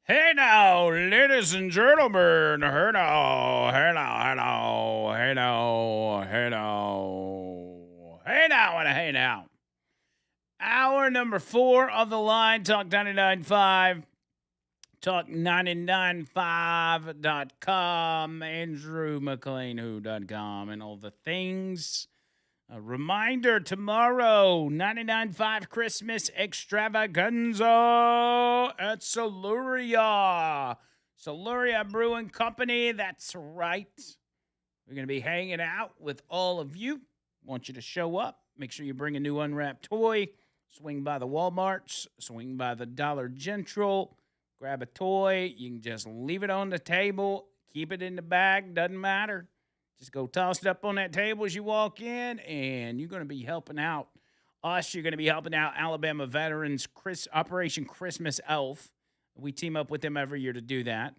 Hey now, ladies and gentlemen. Hey now, hey now, hey now, hey now, hey now, hey now, and hey now. Hour number 4 of the line, Talk 99.5, talk995.com, andrewmcleanwho.com, and all the things. A reminder tomorrow, 99.5 Christmas extravaganza at Siluria. Siluria Brewing Company, that's right. We're going to be hanging out with all of you. Want you to show up. Make sure you bring a new unwrapped toy. Swing by the Walmarts, swing by the Dollar General, grab a toy. You can just leave it on the table, keep it in the bag, doesn't matter. Just go toss it up on that table as you walk in, and you're going to be helping out us. You're going to be helping out Alabama veterans, Operation Christmas Elf. We team up with them every year to do that,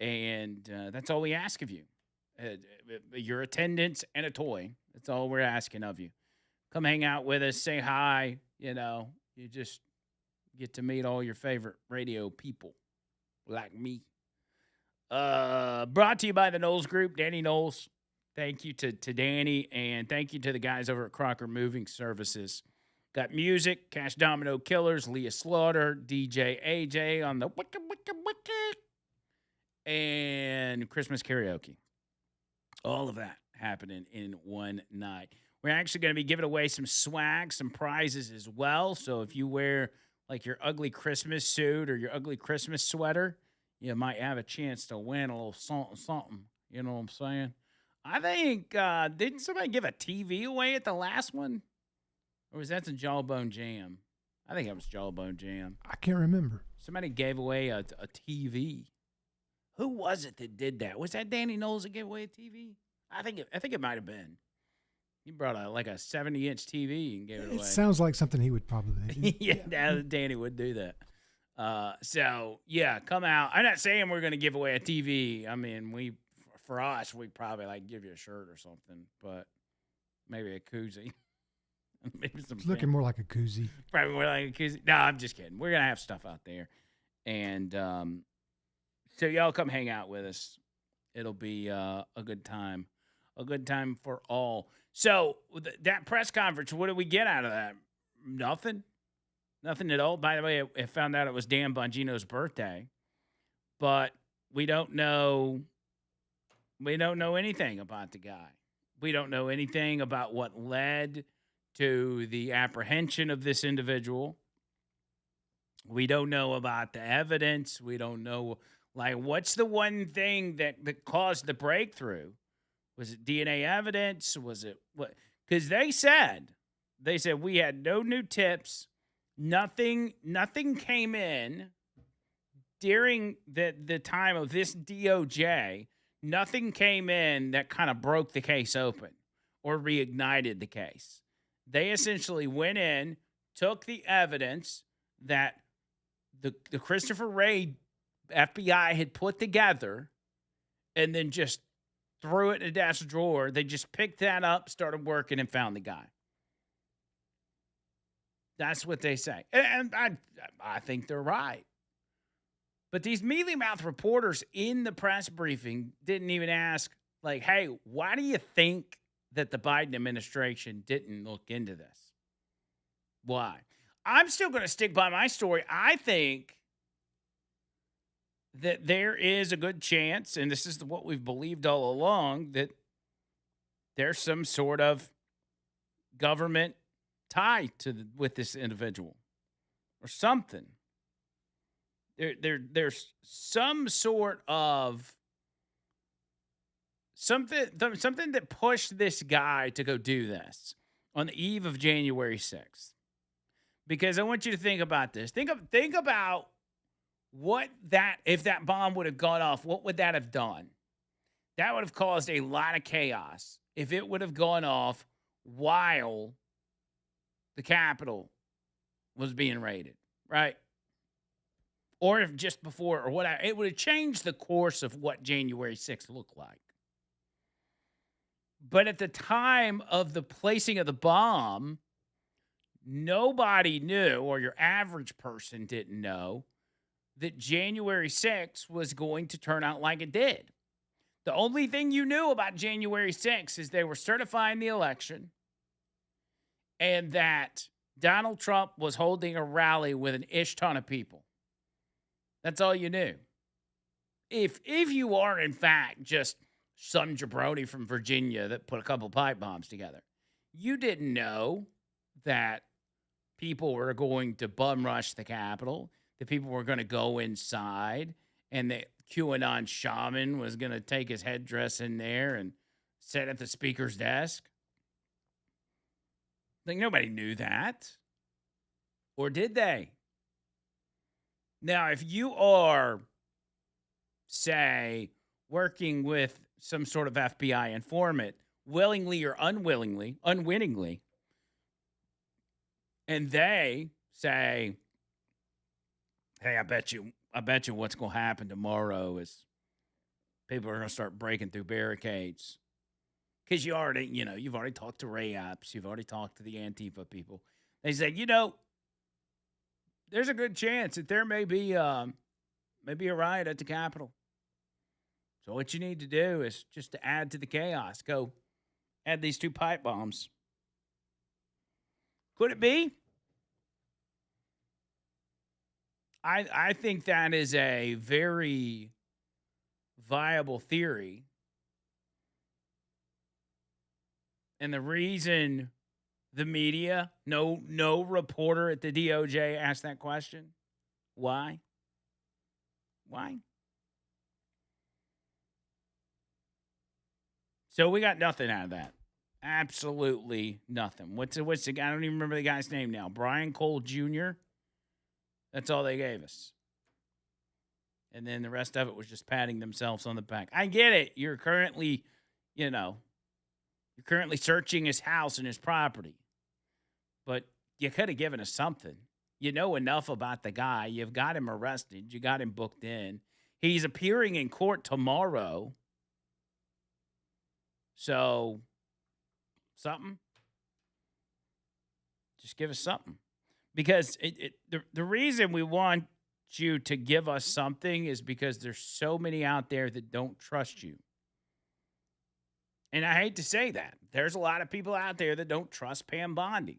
and that's all we ask of you. Your attendance and a toy. That's all we're asking of you. Come hang out with us, say hi. You just get to meet all your favorite radio people like me. Brought to you by the Knowles Group, Danny Knowles. Thank you to Danny, and thank you to the guys over at Crocker Moving Services. Got music, Cash Domino Killers, Leah Slaughter, DJ AJ on the Wicka Wicka Wicka, and Christmas karaoke. All of that happening in one night. We're actually going to be giving away some swag, some prizes as well. So if you wear like your ugly Christmas suit or your ugly Christmas sweater, you might have a chance to win a little something, something. You know what I'm saying? I think, didn't somebody give a TV away at the last one? Or was that the Jawbone Jam? I think it was Jawbone Jam. I can't remember. Somebody gave away a TV. Who was it that did that? Was that Danny Knowles that gave away a TV? I think it might have been. He brought a 70-inch TV and gave it away. It sounds like something he would probably do. Yeah, Danny would do that. So yeah, come out. I'm not saying we're going to give away a TV. I mean, for us, we probably give you a shirt or something, but maybe a koozie. Maybe some. It's looking more like a koozie. Probably more like a koozie. No, I'm just kidding. We're gonna have stuff out there, and so y'all come hang out with us. It'll be a good time. A good time for all. So that press conference, what did we get out of that? Nothing. Nothing at all. By the way, I found out it was Dan Bongino's birthday, but we don't know anything about the guy. We don't know anything about what led to the apprehension of this individual. We don't know about the evidence. We don't know, what's the one thing that caused the breakthrough? Was it DNA evidence? Was it what? Because they said we had no new tips. Nothing came in during the time of this DOJ. Nothing came in that kind of broke the case open or reignited the case. They essentially went in, took the evidence that the Christopher Wray FBI had put together, and then just threw it in a desk drawer. They just picked that up, started working, and found the guy. That's what they say. And I think they're right. But these mealy-mouthed reporters in the press briefing didn't even ask, hey, why do you think that the Biden administration didn't look into this? Why? I'm still going to stick by my story. I think that there is a good chance, and this is what we've believed all along, that there's some sort of government tie with this individual or something. There's some sort of something that pushed this guy to go do this on the eve of January 6th. Because I want you to think about this. Think about if that bomb would have gone off, what would that have done? That would have caused a lot of chaos if it would have gone off while the Capitol was being raided, right? Or if just before or whatever. It would have changed the course of what January 6th looked like. But at the time of the placing of the bomb, nobody knew, or your average person didn't know, that January 6th was going to turn out like it did. The only thing you knew about January 6th is they were certifying the election and that Donald Trump was holding a rally with an ish ton of people. That's all you knew. If you are, in fact, just some jabroni from Virginia that put a couple pipe bombs together, you didn't know that people were going to bum rush the Capitol, that people were going to go inside, and that QAnon shaman was going to take his headdress in there and sit at the speaker's desk. Like, nobody knew that. Or did they? Now, if you are, say, working with some sort of FBI informant, willingly or unwittingly, and they say, hey, I bet you what's going to happen tomorrow is people are going to start breaking through barricades. Because you've already talked to Ray Apps. You've already talked to the Antifa people. They say, there's a good chance that there may be a riot at the Capitol. So what you need to do is just to add to the chaos. Go add these 2 pipe bombs. Could it be? I think that is a very viable theory. And the reason the media, no reporter at the DOJ asked that question, why? So we got nothing out of that. Absolutely nothing. What's the guy? I don't even remember the guy's name now. Brian Cole Jr. That's all they gave us. And then the rest of it was just patting themselves on the back. I get it. You're currently, searching his house and his property. But you could have given us something. You know enough about the guy. You've got him arrested. You got him booked in. He's appearing in court tomorrow. So, something. Just give us something. Because the reason we want you to give us something is because there's so many out there that don't trust you. And I hate to say that. There's a lot of people out there that don't trust Pam Bondi.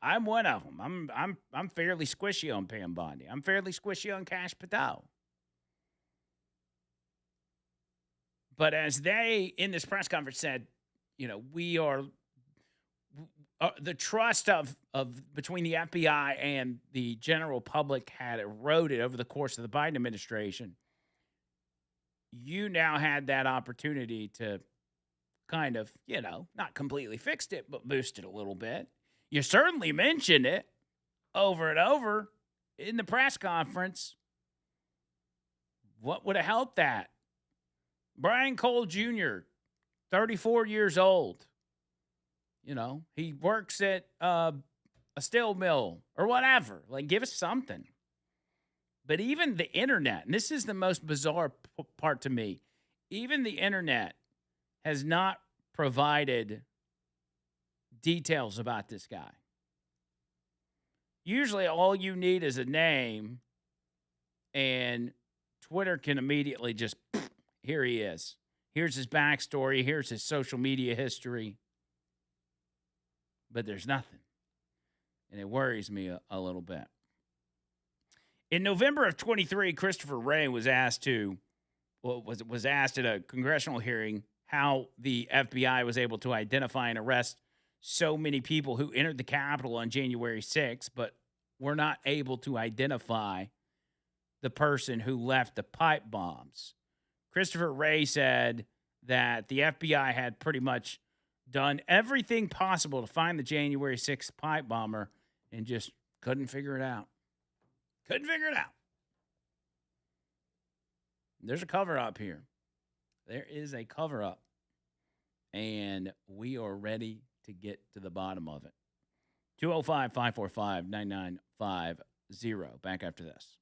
I'm one of them. I'm fairly squishy on Pam Bondi. I'm fairly squishy on Kash Patel. But as they, in this press conference, said, we are the trust of between the FBI and the general public had eroded over the course of the Biden administration. You now had that opportunity to kind of, not completely fixed it, but boost it a little bit. You certainly mentioned it over and over in the press conference. What would have helped that? Brian Cole Jr., 34 years old. He works at a steel mill or whatever. Like, give us something. But even the internet, and this is the most bizarre part to me, even the internet has not provided details about this guy. Usually all you need is a name, and Twitter can immediately just, here he is. Here's his backstory. Here's his social media history. But there's nothing. And it worries me a little bit. In November of 23, Christopher Wray was asked at a congressional hearing how the FBI was able to identify and arrest so many people who entered the Capitol on January 6th, but were not able to identify the person who left the pipe bombs. Christopher Wray said that the FBI had pretty much done everything possible to find the January 6th pipe bomber and just couldn't figure it out. There's a cover-up here. There is a cover-up. And we are ready to get to the bottom of it. 205-545-9950. Back after this.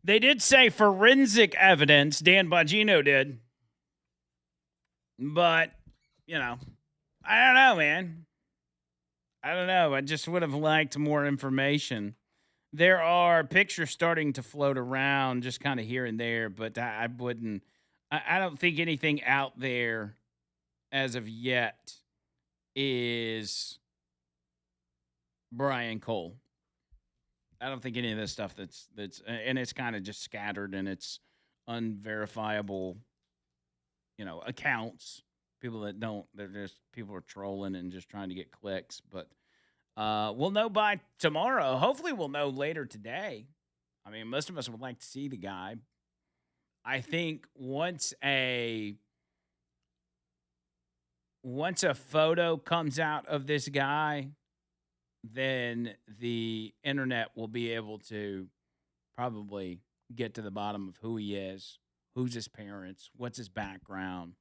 They did say forensic evidence. Dan Bongino did. But, I don't know, man. I don't know. I just would have liked more information. There are pictures starting to float around just kind of here and there, but I wouldn't. I don't think anything out there as of yet is Brian Cole. I don't think any of this stuff that's and it's kind of just scattered and it's unverifiable, accounts. People that don't, they're just people are trolling and just trying to get clicks. But we'll know by tomorrow. Hopefully, we'll know later today. I mean, most of us would like to see the guy. I think once a photo comes out of this guy, then the internet will be able to probably get to the bottom of who he is, who's his parents, what's his background,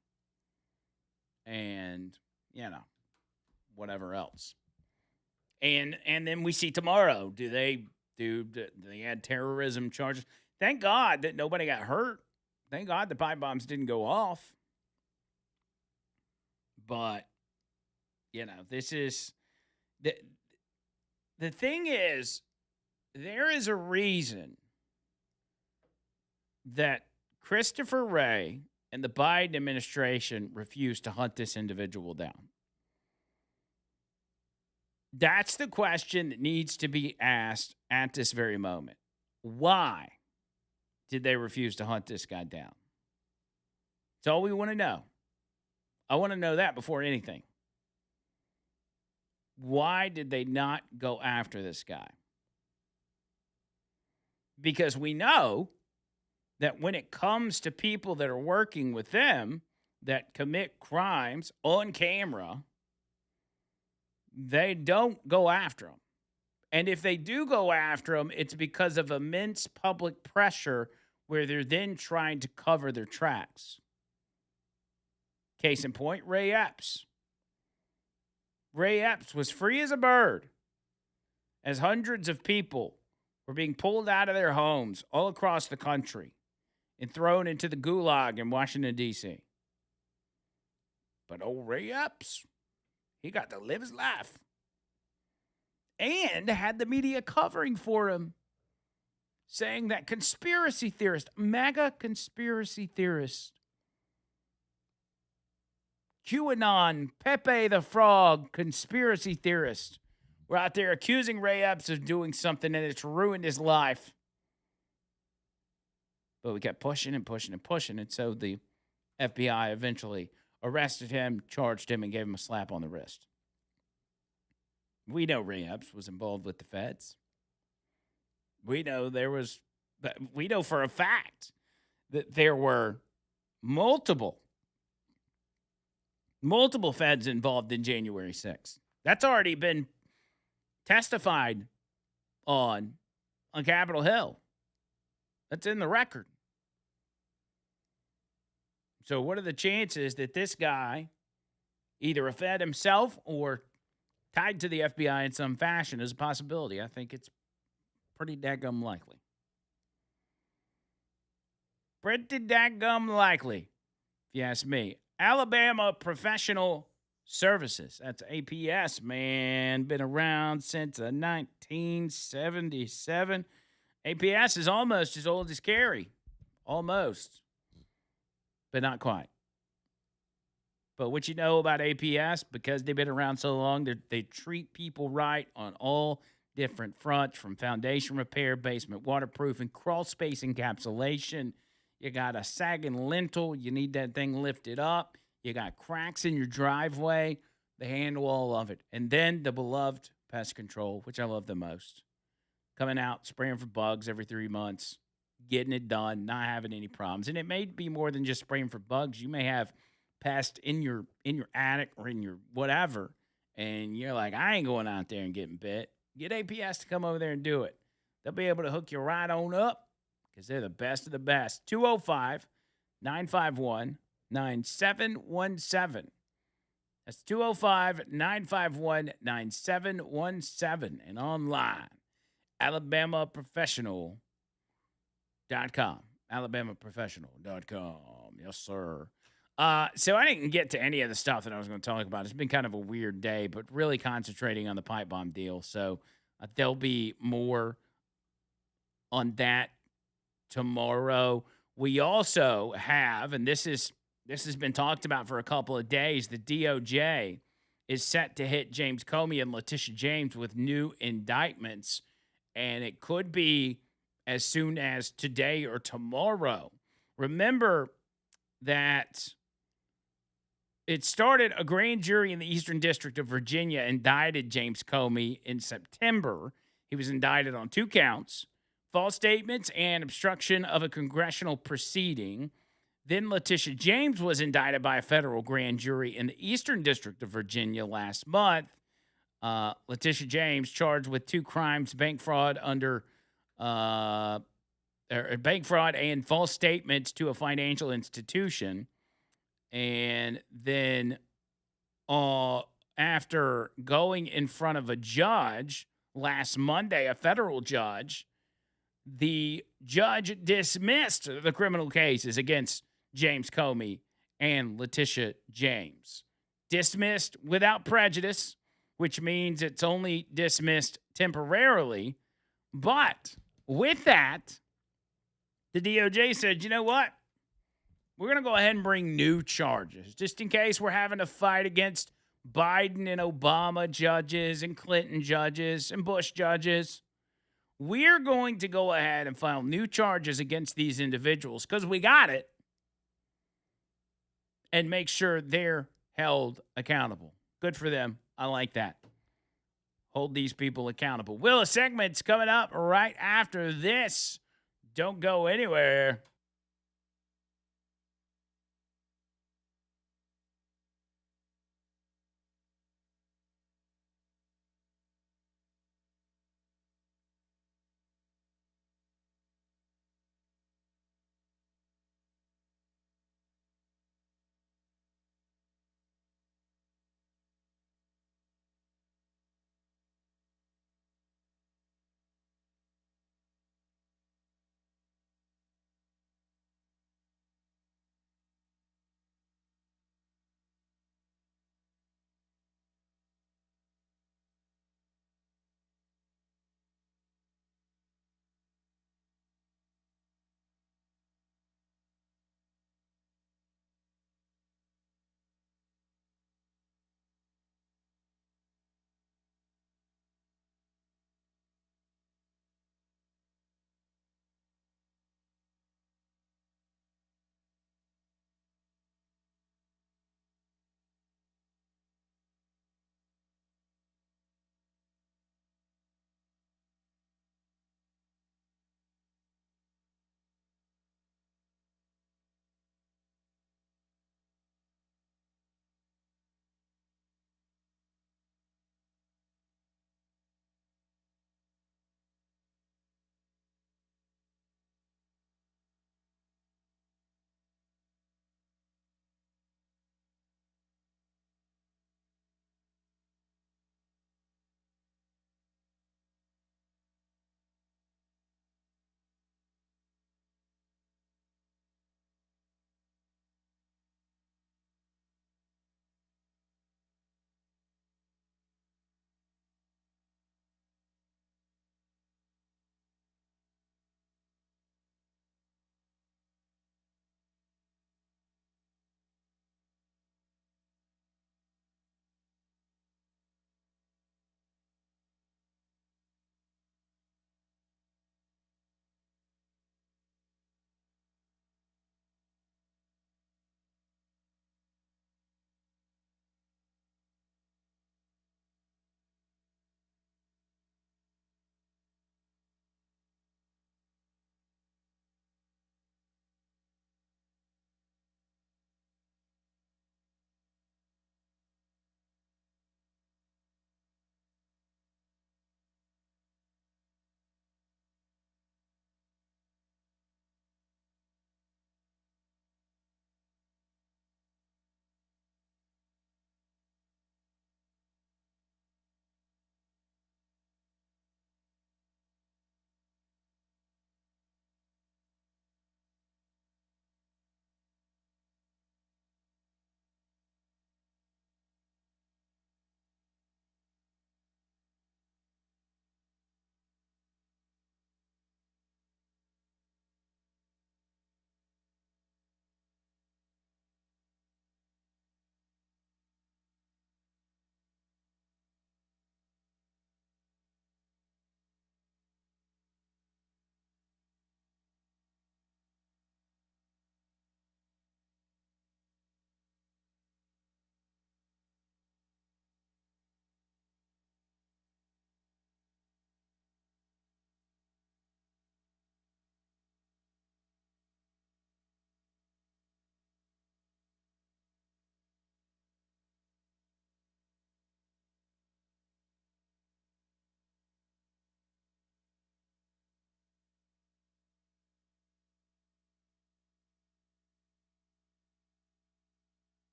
and whatever else. And then we see tomorrow. Do they add terrorism charges? Thank God that nobody got hurt. Thank God the pipe bombs didn't go off. But this is the thing is, there is a reason that Christopher Wray and the Biden administration refused to hunt this individual down. That's the question that needs to be asked at this very moment. Why did they refuse to hunt this guy down? That's all we want to know. I want to know that before anything. Why did they not go after this guy? Because we know that when it comes to people that are working with them that commit crimes on camera, they don't go after them. And if they do go after them, it's because of immense public pressure where they're then trying to cover their tracks. Case in point, Ray Epps. Ray Epps was free as a bird as hundreds of people were being pulled out of their homes all across the country and thrown into the gulag in Washington, D.C. But old Ray Epps, he got to live his life and had the media covering for him, saying that conspiracy theorist, mega conspiracy theorist, QAnon, Pepe the Frog, conspiracy theorist, were out there accusing Ray Epps of doing something and it's ruined his life. But we kept pushing and pushing and pushing. And so the FBI eventually arrested him, charged him, and gave him a slap on the wrist. We know Ray Epps was involved with the feds. We know for a fact that there were multiple feds involved in January 6th. That's already been testified on Capitol Hill. That's in the record. So what are the chances that this guy, either a Fed himself or tied to the FBI in some fashion, is a possibility? I think it's pretty daggum likely. Pretty daggum likely, if you ask me. Alabama Professional Services. That's APS, man. Been around since 1977. APS is almost as old as Kerry. Almost. But not quite. But what you know about APS, because they've been around so long, they treat people right on all different fronts, from foundation repair, basement waterproofing, crawl space encapsulation. You got a sagging lintel. You need that thing lifted up. You got cracks in your driveway. They handle all of it. And then the beloved pest control, which I love the most. Coming out, spraying for bugs every 3 months, getting it done, not having any problems. And it may be more than just spraying for bugs. You may have pests in your attic or in your whatever, and you're like, I ain't going out there and getting bit. Get APS to come over there and do it. They'll be able to hook you right on up because they're the best of the best. 205-951-9717. That's 205-951-9717. And online, alabamaprofessional.com. AlabamaProfessional.com. Yes, sir. So I didn't get to any of the stuff that I was going to talk about. It's been kind of a weird day, but really concentrating on the pipe bomb deal. So there'll be more on that tomorrow. We also have, and this has been talked about for a couple of days, the DOJ is set to hit James Comey and Letitia James with new indictments, and it could be as soon as today or tomorrow. Remember that it started a grand jury in the Eastern District of Virginia indicted James Comey in September. He was indicted on 2 counts: false statements and obstruction of a congressional proceeding. Then Letitia James was indicted by a federal grand jury in the Eastern District of Virginia last month. Letitia James charged with 2 crimes: bank fraud bank fraud and false statements to a financial institution. And then after going in front of a judge last Monday, a federal judge, the judge dismissed the criminal cases against James Comey and Letitia James. Dismissed without prejudice, which means it's only dismissed temporarily. But with that, the DOJ said, you know what? We're going to go ahead and bring new charges just in case we're having a fight against Biden and Obama judges and Clinton judges and Bush judges. We're going to go ahead and file new charges against these individuals because we got it, and make sure they're held accountable. Good for them. I like that. Hold these people accountable. Will, a segment's coming up right after this. Don't go anywhere.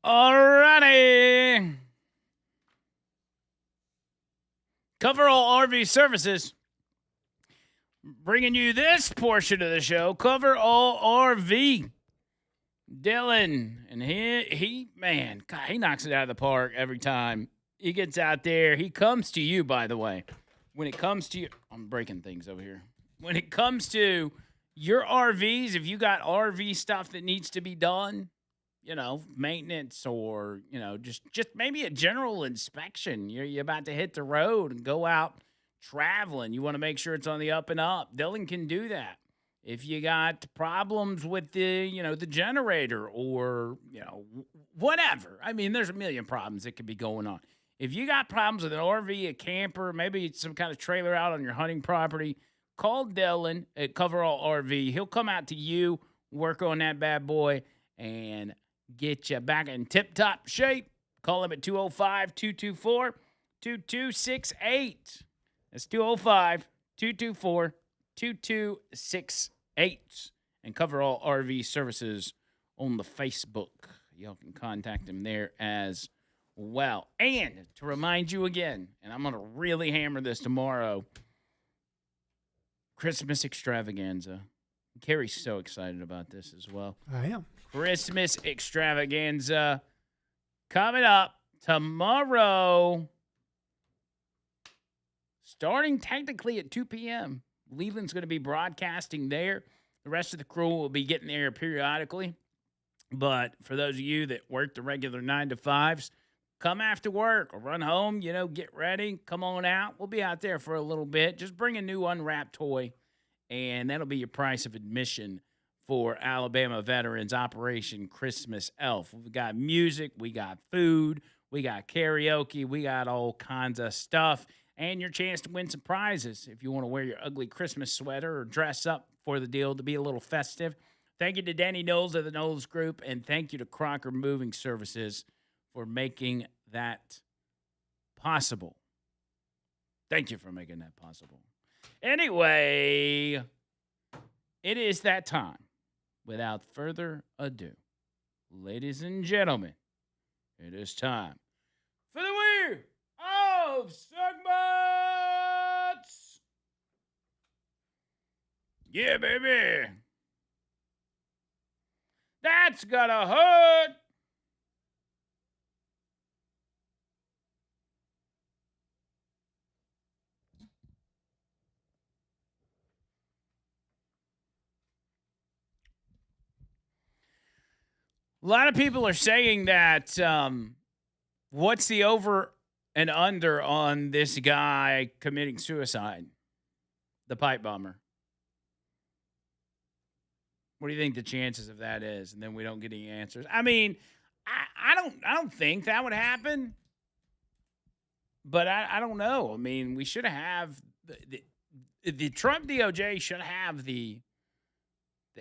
Alrighty. Coverall RV Services bringing you this portion of the show. Coverall RV. Dylan, and he man, God, he knocks it out of the park every time he gets out there. He comes to you, by the way. When it comes to you, I'm breaking things over here. When it comes to your RVs, if you got RV stuff that needs to be done, maintenance or, just maybe a general inspection. You're about to hit the road and go out traveling. You want to make sure it's on the up and up. Dylan can do that. If you got problems with the generator or, whatever. I mean, there's a million problems that could be going on. If you got problems with an RV, a camper, maybe some kind of trailer out on your hunting property, call Dylan at Coverall RV. He'll come out to you, work on that bad boy, and get you back in tip-top shape. Call him at 205-224-2268. That's 205-224-2268. And Coverall RV Services on the Facebook. Y'all can contact him there as well. And to remind you again, and I'm going to really hammer this tomorrow, Christmas extravaganza. Carrie's so excited about this as well. I am. Christmas extravaganza coming up tomorrow, starting technically at 2 p.m. Leland's going to be broadcasting there. The rest of the crew will be getting there periodically. But for those of you that work the regular 9 to 5s, come after work or run home, get ready, come on out. We'll be out there for a little bit. Just bring a new unwrapped toy, and that'll be your price of admission for Alabama Veterans Operation Christmas Elf. We've got music, we got food, we got karaoke, we got all kinds of stuff, and your chance to win some prizes if you want to wear your ugly Christmas sweater or dress up for the deal to be a little festive. Thank you to Danny Knowles of the Knowles Group, and thank you to Crocker Moving Services for making that possible. Thank you for making that possible. Anyway, it is that time. Without further ado, ladies and gentlemen, it is time for the Wheel of Segments. Yeah, baby. That's gonna hurt. A lot of people are saying that what's the over and under on this guy committing suicide, the pipe bomber? What do you think the chances of that is? And then we don't get any answers. I mean, I don't think that would happen, but I don't know. I mean, we should have the Trump DOJ should have the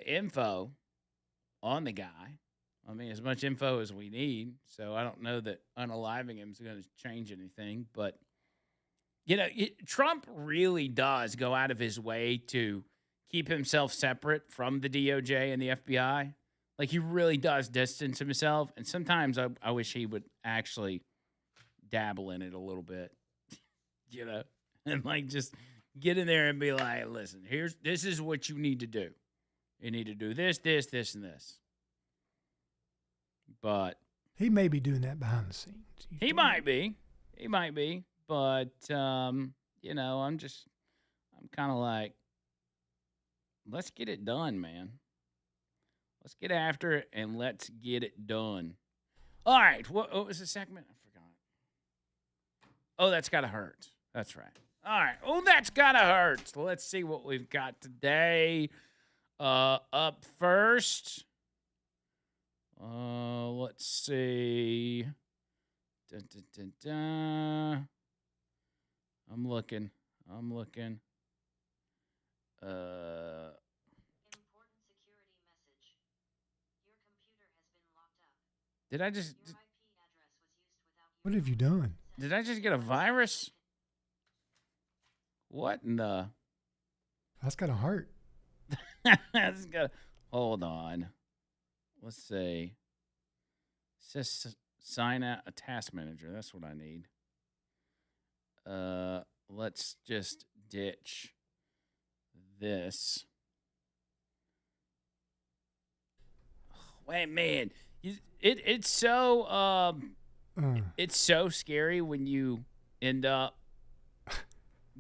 info on the guy. I mean, as much info as we need. So I don't know that unaliving him is going to change anything. But, Trump really does go out of his way to keep himself separate from the DOJ and the FBI. Like, he really does distance himself. And sometimes I wish he would actually dabble in it a little bit, and like just get in there and be like, listen, this is what you need to do. You need to do this, this, this, and this. But he may be doing that behind the scenes. He might be, but I'm kind of like, let's get it done, man. Let's get after it and let's get it done. All right, what was the segment? I forgot. Oh, that's gotta hurt. That's right. All right. Oh, that's gotta hurt. So let's see what we've got today. Up first. Let's see. Dun, dun, dun, dun. I'm looking. Important security message. Your computer has been locked up. Did I just Your IP address was used without your What have you done? did I just get a virus? What in the That's gotta hurt. That's got hold on. Let's see. Says sign out a task manager. That's what I need. Let's just ditch this. Wait, man, it's so it's so scary when you end up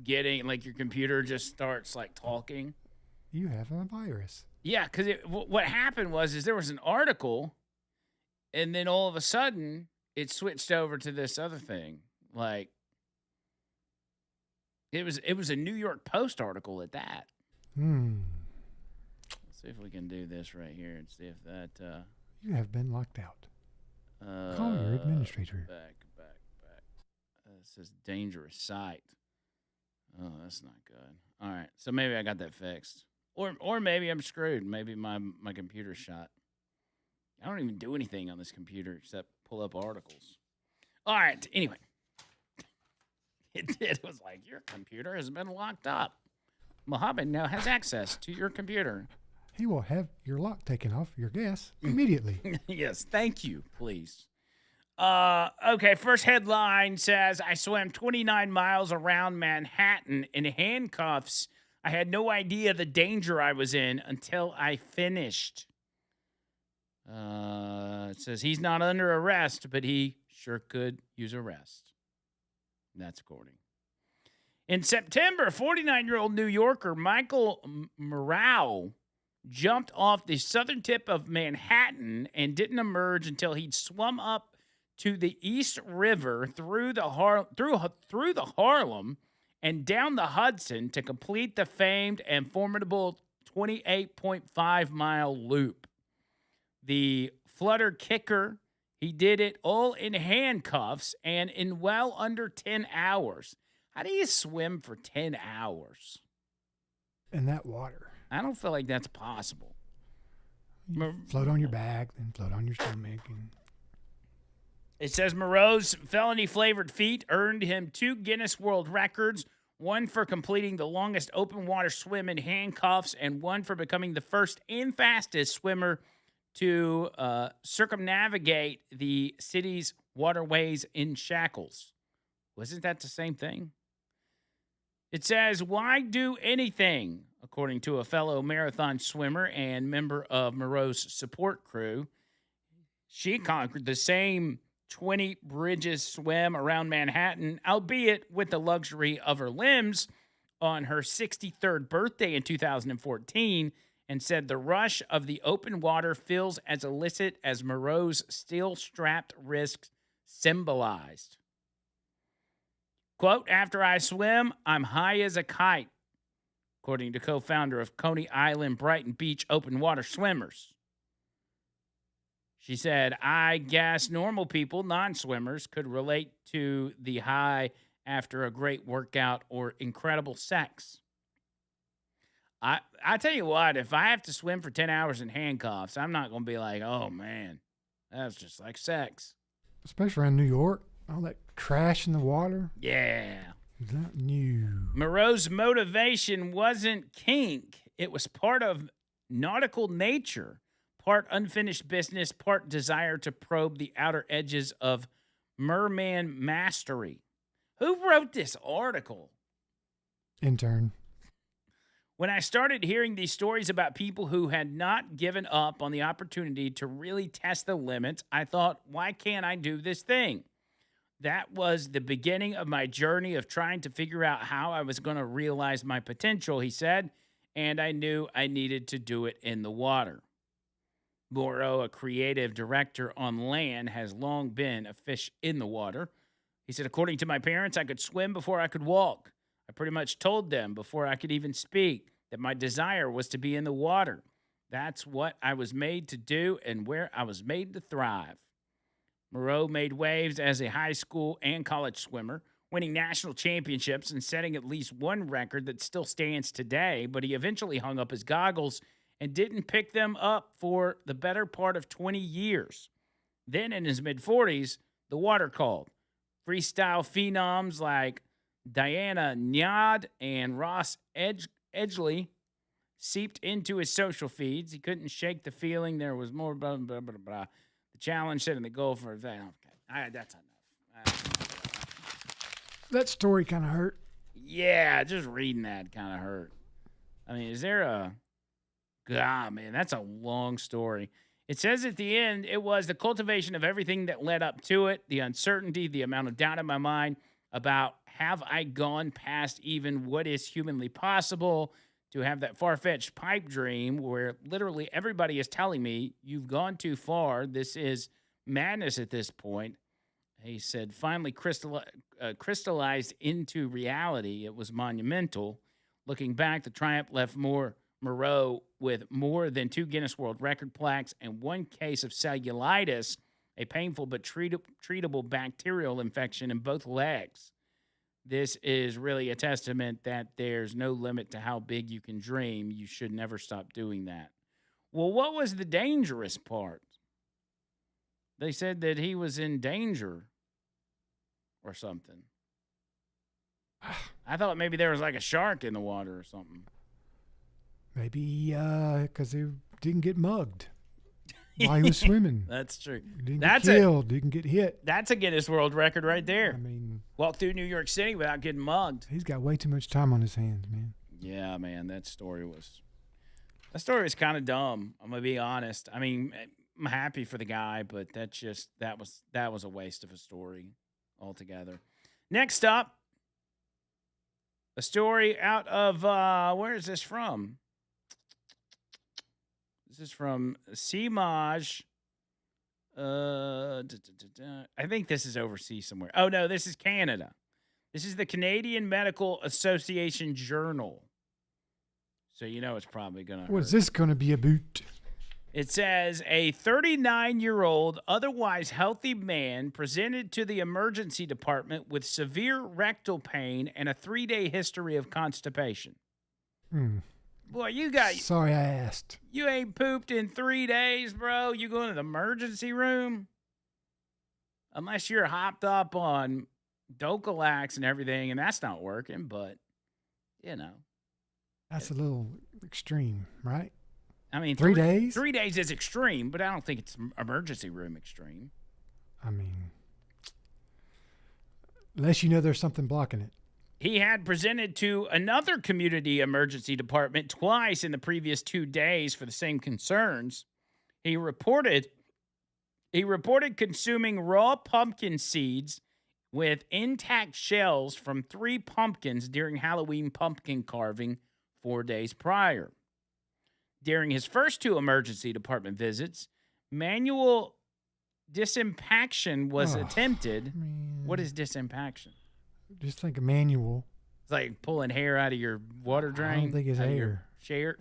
getting like your computer just starts like talking. You have a virus. Yeah, because what happened was there was an article, and then all of a sudden it switched over to this other thing. Like it was a New York Post article at that. Let's see if we can do this right here and see if that. You have been locked out. Call your administrator. Back. It says dangerous site. Oh, that's not good. All right, so maybe I got that fixed, or maybe I'm screwed. Maybe my computer's shot. I don't even do anything on this computer except pull up articles. All right. Anyway, it did. It was like your computer has been locked up. Mohammed now has access to your computer. He will have your lock taken off your gas immediately. Yes, thank you, please. Okay, first headline says, I swam 29 miles around Manhattan in handcuffs. I had no idea the danger I was in until I finished. It says he's not under arrest, but he sure could use a rest. That's according. In September, 49-year-old New Yorker Michael Morrow jumped off the southern tip of Manhattan and didn't emerge until he'd swum up to the East River through the Harlem and down the Hudson to complete the famed and formidable 28.5-mile loop. The flutter kicker, he did it all in handcuffs and in well under 10 hours. How do you swim for 10 hours? In that water. I don't feel like that's possible. Float on your back, then float on your stomach. It says Moreau's felony-flavored feat earned him 2 Guinness World Records, one for completing the longest open water swim in handcuffs, and one for becoming the first and fastest swimmer to circumnavigate the city's waterways in shackles. Wasn't that the same thing? It says, why do anything? According to a fellow marathon swimmer and member of Moreau's support crew, she conquered the same 20 bridges swim around Manhattan, albeit with the luxury of her limbs, on her 63rd birthday in 2014, and said the rush of the open water feels as illicit as Moreau's steel-strapped wrists symbolized. Quote, after I swim, I'm high as a kite, according to co-founder of Coney Island Brighton Beach Open Water Swimmers. She said, I guess normal people, non-swimmers, could relate to the high after a great workout or incredible sex. I tell you what, if I have to swim for 10 hours in handcuffs, I'm not going to be like, oh, man, that's just like sex. Especially around New York. All that trash in the water. Yeah. Is that new? Moreau's motivation wasn't kink. It was part of nautical nature, part unfinished business, part desire to probe the outer edges of merman mastery. Who wrote this article? Intern. When I started hearing these stories about people who had not given up on the opportunity to really test the limits, I thought, why can't I do this thing? That was the beginning of my journey of trying to figure out how I was going to realize my potential, he said, and I knew I needed to do it in the water. Moreau, a creative director on land, has long been a fish in the water. He said, according to my parents, I could swim before I could walk. I pretty much told them before I could even speak that my desire was to be in the water. That's what I was made to do and where I was made to thrive. Moreau made waves as a high school and college swimmer, winning national championships and setting at least one record that still stands today, but he eventually hung up his goggles and didn't pick them up for the better part of 20 years. Then in his mid-40s, the water called. Freestyle phenoms like Diana Nyad and Ross Edgley seeped into his social feeds. He couldn't shake the feeling there was more blah, blah, blah, blah. The challenge setting the goal for that. Okay, that's enough. That story kind of hurt. Yeah, just reading that kind of hurt. I mean, is there a... God, man, that's a long story. It says at the end, it was the cultivation of everything that led up to it, the uncertainty, the amount of doubt in my mind about have I gone past even what is humanly possible to have that far-fetched pipe dream where literally everybody is telling me you've gone too far. This is madness at this point. He said, finally crystallized into reality. It was monumental. Looking back, the triumph left Moreau with more than 2 Guinness World Record plaques and 1 case of cellulitis, a painful but treatable bacterial infection in both legs. This is really a testament that there's no limit to how big you can dream. You should never stop doing that. Well, what was the dangerous part? They said that he was in danger or something. I thought maybe there was like a shark in the water or something. Maybe because he didn't get mugged while he was swimming. That's true. He didn't get killed. Didn't get hit. That's a Guinness World Record right there. I mean, walk through New York City without getting mugged. He's got way too much time on his hands, man. Yeah, man, that story was kind of dumb. I'm gonna be honest. I mean, I'm happy for the guy, but that was a waste of a story altogether. Next up, a story out of where is this from? This is from CMAJ. I think this is overseas somewhere. Oh, no, this is Canada. This is the Canadian Medical Association Journal. So you know it's probably going to hurt. What is this going to be about? It says, a 39-year-old, otherwise healthy man presented to the emergency department with severe rectal pain and a 3-day history of constipation. Boy, Sorry I asked. You ain't pooped in 3 days, bro. You going to the emergency room? Unless you're hopped up on Docalax and everything, and that's not working, but, you know. That's a little extreme, right? I mean, 3 days? 3 days is extreme, but I don't think it's emergency room extreme. I mean, unless you know there's something blocking it. He had presented to another community emergency department twice in the previous 2 days for the same concerns. He reported consuming raw pumpkin seeds with intact shells from 3 pumpkins during Halloween pumpkin carving 4 days prior. During his first 2 emergency department visits, manual disimpaction was attempted. Man. What is disimpaction? Just think of manual. It's like pulling hair out of your water drain. I don't think it's hair. Your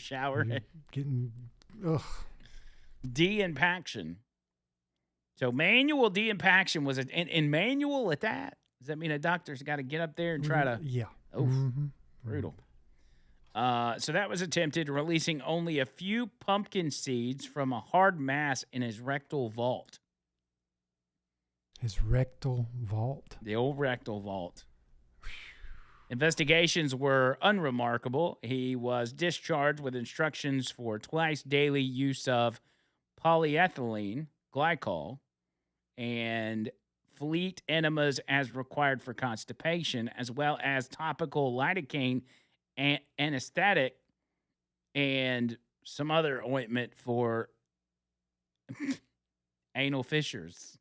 shower. You're getting, ugh. De-impaction. So manual de-impaction was in manual at that. Does that mean a doctor's got to get up there and try to? Yeah. Oh, brutal. So that was attempted, releasing only a few pumpkin seeds from a hard mass in his rectal vault. His rectal vault? The old rectal vault. Investigations were unremarkable. He was discharged with instructions for twice daily use of polyethylene glycol and fleet enemas as required for constipation, as well as topical lidocaine anesthetic and some other ointment for anal fissures.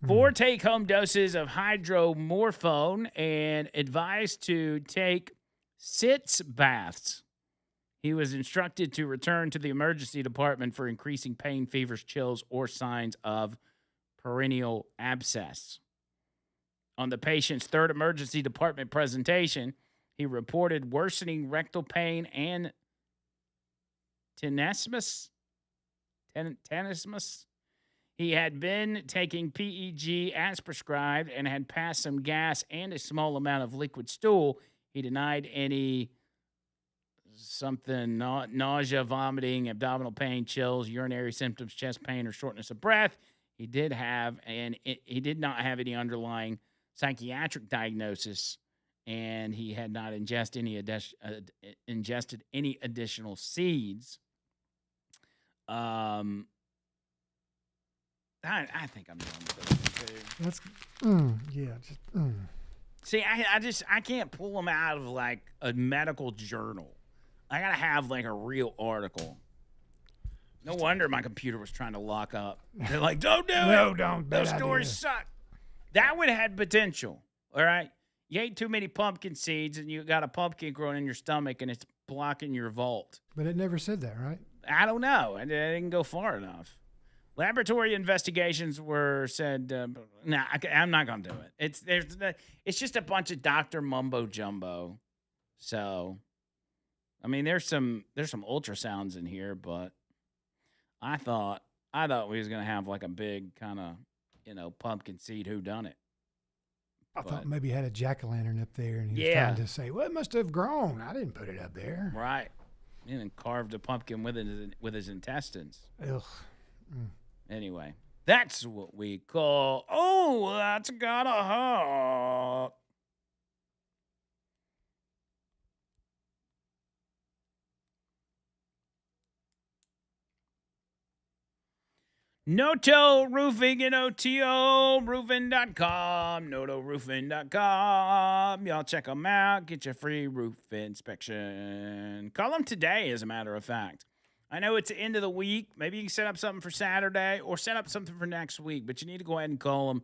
4 take-home doses of hydromorphone and advised to take sitz baths. He was instructed to return to the emergency department for increasing pain, fevers, chills, or signs of perineal abscess. On the patient's 3rd emergency department presentation, he reported worsening rectal pain and tenesmus. He had been taking PEG as prescribed and had passed some gas and a small amount of liquid stool. He denied any nausea, vomiting, abdominal pain, chills, urinary symptoms, chest pain, or shortness of breath. He did not have any underlying psychiatric diagnosis, and he had not ingested any additional seeds. I think I'm done with this one, too. That's yeah. Just See, I can't pull them out of like a medical journal. I gotta have like a real article. No wonder my computer was trying to lock up. They're like, don't do it. No, don't. Those Bad stories idea. suck. That would have had potential. All right. You ate too many pumpkin seeds and you got a pumpkin growing in your stomach and it's blocking your vault. But it never said that, right? I don't know. I didn't go far enough. Laboratory investigations were said. I'm not gonna do it. It's just a bunch of doctor mumbo jumbo. So, I mean, there's some ultrasounds in here, but I thought we was gonna have like a big kind of pumpkin seed whodunit. I But- thought maybe he had a jack-o'-lantern up there, and he was Yeah. trying to say, "Well, it must have grown. I didn't put it up there." Right. And then carved a pumpkin with his intestines. Ugh. Anyway, that's what we call. Oh, that's got a hurt. Noto Roofing and OTO Roofing.com. NotoRoofing.com. Y'all check them out. Get your free roof inspection. Call them today, as a matter of fact. I know it's the end of the week. Maybe you can set up something for Saturday or set up something for next week, but you need to go ahead and call them.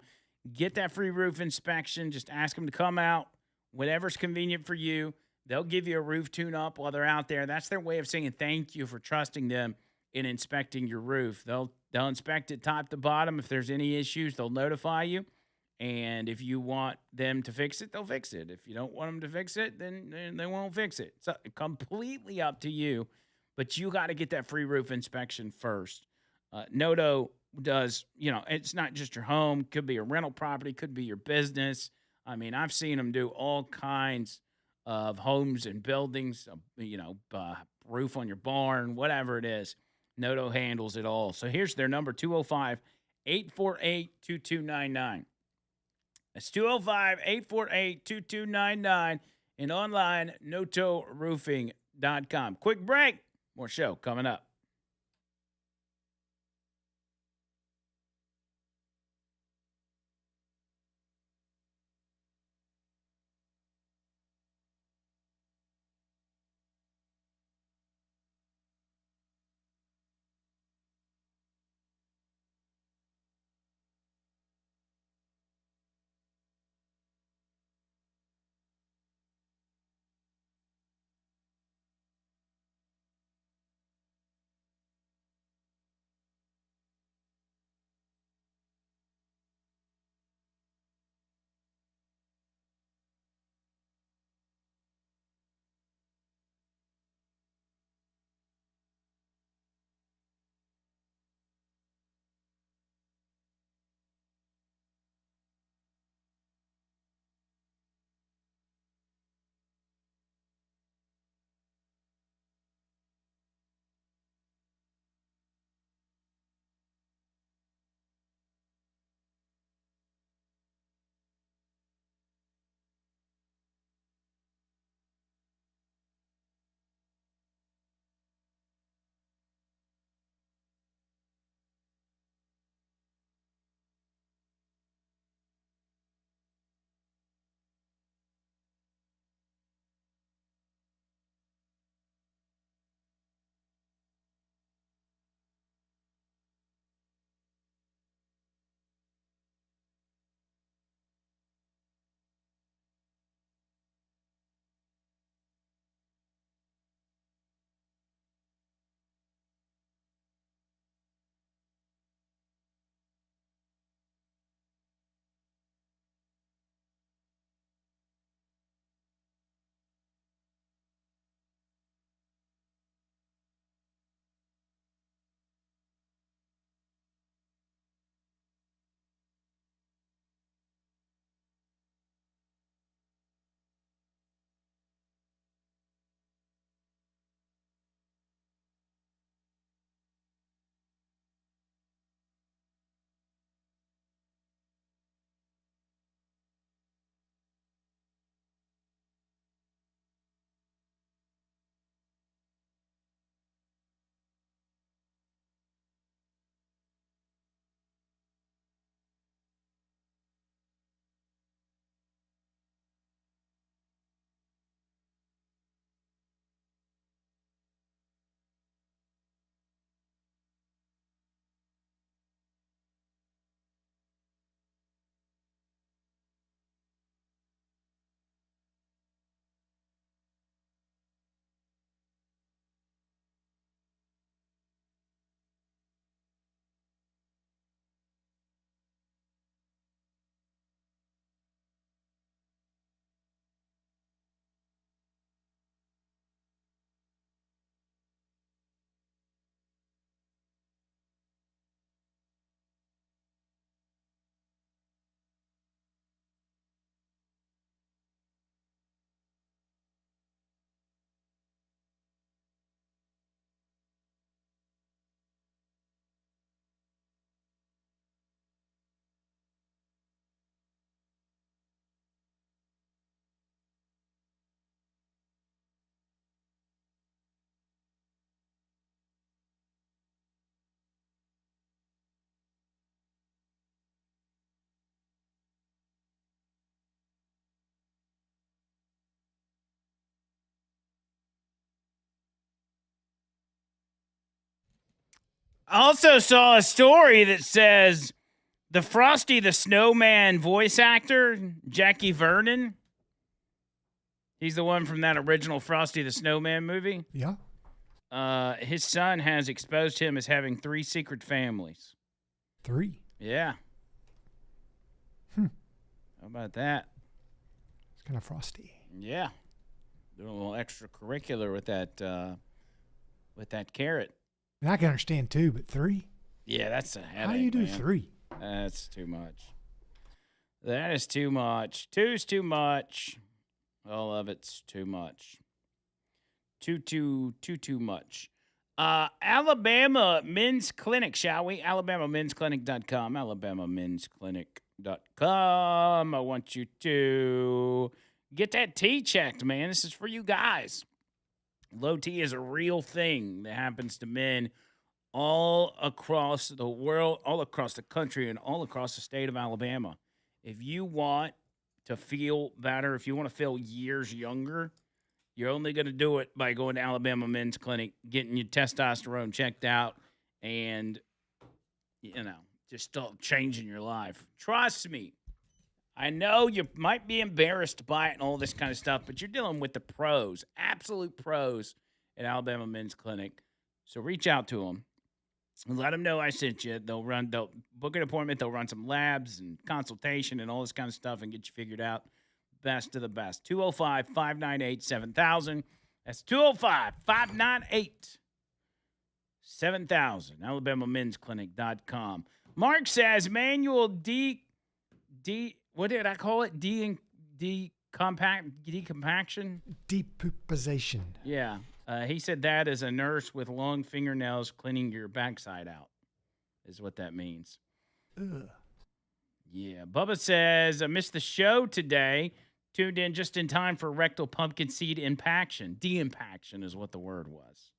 Get that free roof inspection. Just ask them to come out, whatever's convenient for you. They'll give you a roof tune-up while they're out there. That's their way of saying thank you for trusting them in inspecting your roof. They'll inspect it top to bottom. If there's any issues, they'll notify you. And if you want them to fix it, they'll fix it. If you don't want them to fix it, then they won't fix it. It's completely up to you. But you got to get that free roof inspection first. Noto does, it's not just your home. Could be a rental property. Could be your business. I mean, I've seen them do all kinds of homes and buildings, roof on your barn, whatever it is. Noto handles it all. So here's their number, 205-848-2299. That's 205-848-2299 and online, NotoRoofing.com. Quick break. More show coming up. I also saw a story that says the Frosty the Snowman voice actor, Jackie Vernon, he's the one from that original Frosty the Snowman movie. Yeah. His son has exposed him as having 3 secret families. 3. Yeah. Hmm. How about that? It's kind of frosty. Yeah. Doing a little extracurricular with that carrot. And I can understand 2, but 3? Yeah, that's a headache. How do you do man. 3? That's too much. That is too much. 2's too much. All of it's too much. Too much. Alabama Men's Clinic, shall we? AlabamaMen'sClinic.com. AlabamaMen'sClinic.com. I want you to get that T checked, man. This is for you guys. Low T is a real thing that happens to men all across the world, all across the country, and all across the state of Alabama. If you want to feel better, if you want to feel years younger, you're only going to do it by going to Alabama Men's Clinic, getting your testosterone checked out, and, just start changing your life. Trust me. I know you might be embarrassed by it and all this kind of stuff, but you're dealing with the pros, absolute pros at Alabama Men's Clinic. So reach out to them. Let them know I sent you. They'll book an appointment. They'll run some labs and consultation and all this kind of stuff and get you figured out. Best of the best. 205-598-7000. That's 205-598-7000. AlabamaMen'sClinic.com. Mark says manual what did I call it? Decompaction? Depupization. Yeah. He said that as a nurse with long fingernails cleaning your backside out is what that means. Ugh. Yeah. Bubba says, I missed the show today. Tuned in just in time for rectal pumpkin seed impaction. De-impaction is what the word was.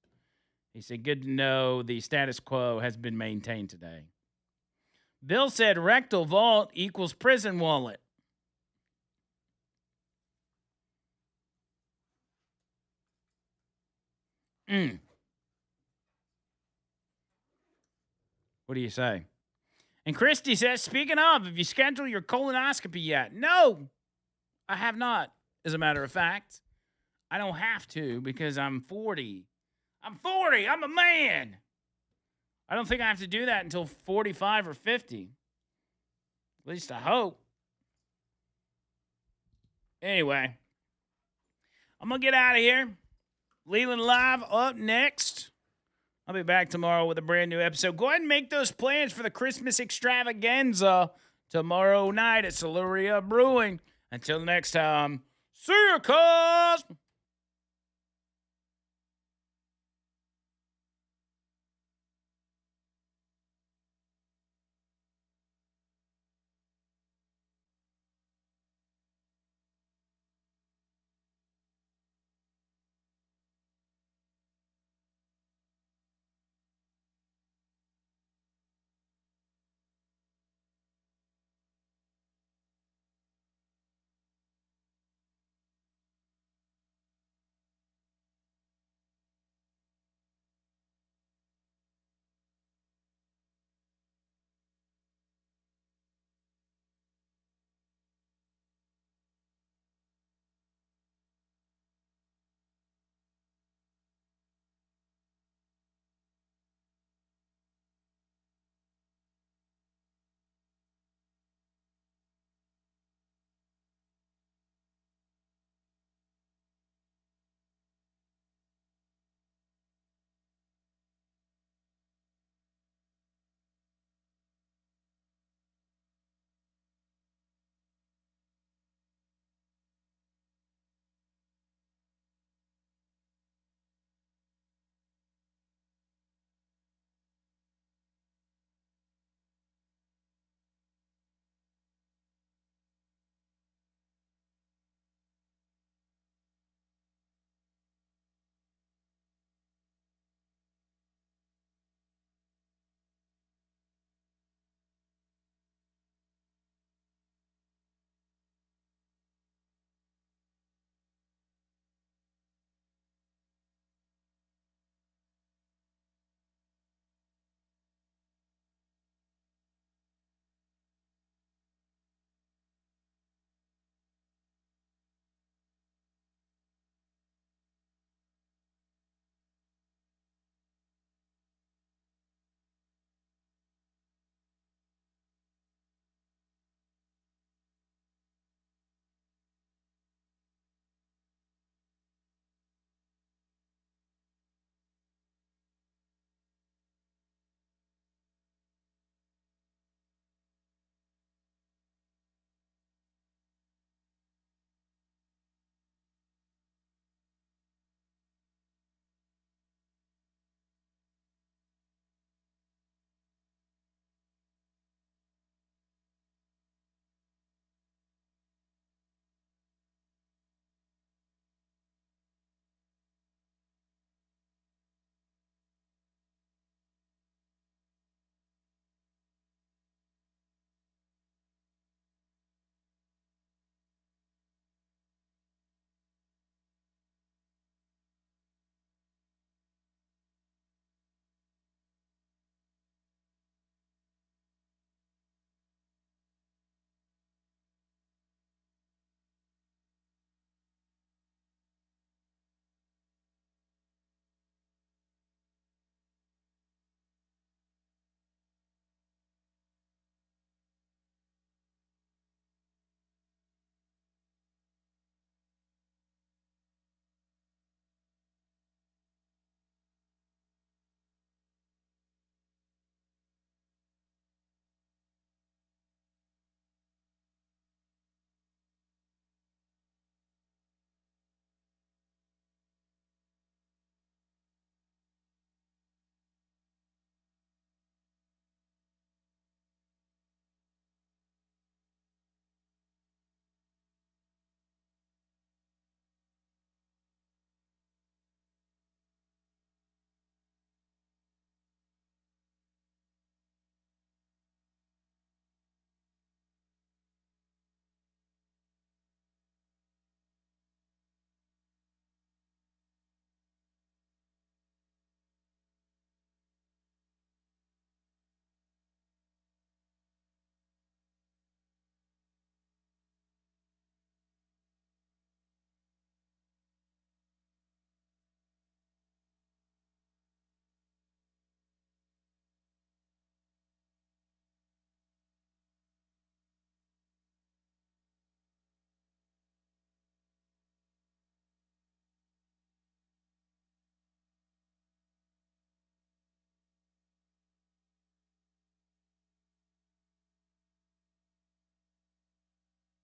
He said, good to know the status quo has been maintained today. Bill said rectal vault equals prison wallet. What do you say? And Christy says, speaking of, have you scheduled your colonoscopy yet? No, I have not. As a matter of fact, I don't have to because I'm 40. I'm 40. I'm a man. I don't think I have to do that until 45 or 50. At least I hope. Anyway, I'm going to get out of here. Leland Live up next. I'll be back tomorrow with a brand new episode. Go ahead and make those plans for the Christmas extravaganza tomorrow night at Siluria Brewing. Until next time, see you, cuz!